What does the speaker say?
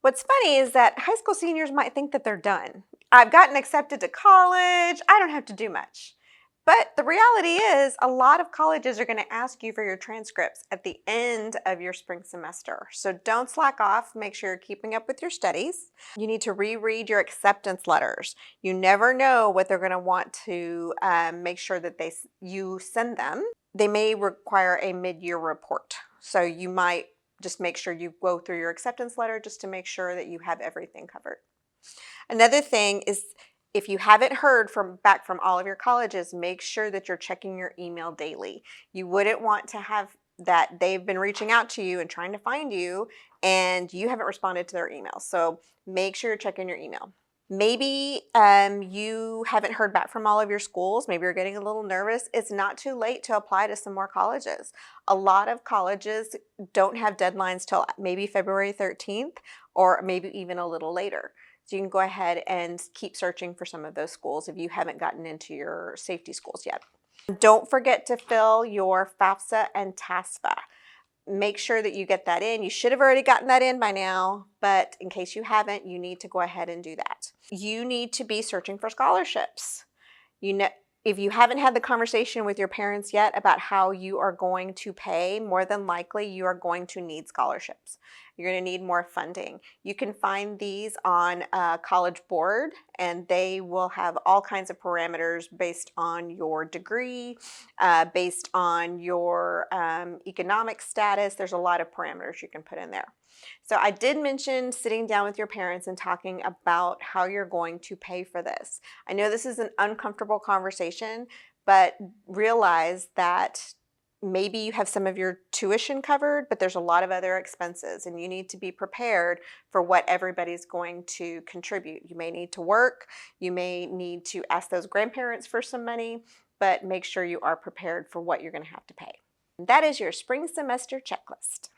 What's funny is that high school seniors might think that they're done. I've gotten accepted to college, I don't have to do much. But the reality is, a lot of colleges are going to ask you for your transcripts at the end of your spring semester. So don't slack off. Make sure you're keeping up with your studies. You need to reread your acceptance letters. You never know what they're going to want to make sure that you send them. They may require a mid-year report. So you might just make sure you go through your acceptance letter just to make sure that you have everything covered. Another thing is, if you haven't heard back from all of your colleges, make sure that you're checking your email daily. You wouldn't want to have that they've been reaching out to you and trying to find you and you haven't responded to their emails. So make sure you're checking your email. Maybe you haven't heard back from all of your schools. Maybe you're getting a little nervous. It's not too late to apply to some more colleges. A lot of colleges don't have deadlines till maybe February 13th or maybe even a little later. So you can go ahead and keep searching for some of those schools if you haven't gotten into your safety schools yet. Don't forget to fill your FAFSA and TASFA. Make sure that you get that in. You should have already gotten that in by now, but in case you haven't, you need to go ahead and do that. You need to be searching for scholarships. If you haven't had the conversation with your parents yet about how you are going to pay, more than likely you are going to need scholarships. You're going to need more funding. You can find these on College Board, and they will have all kinds of parameters based on your degree, based on your economic status. There's a lot of parameters you can put in there. So I did mention sitting down with your parents and talking about how you're going to pay for this. I know this is an uncomfortable conversation, but realize that maybe you have some of your tuition covered, but there's a lot of other expenses and you need to be prepared for what everybody's going to contribute. You may need to work, you may need to ask those grandparents for some money, but make sure you are prepared for what you're going to have to pay. That is your spring semester checklist.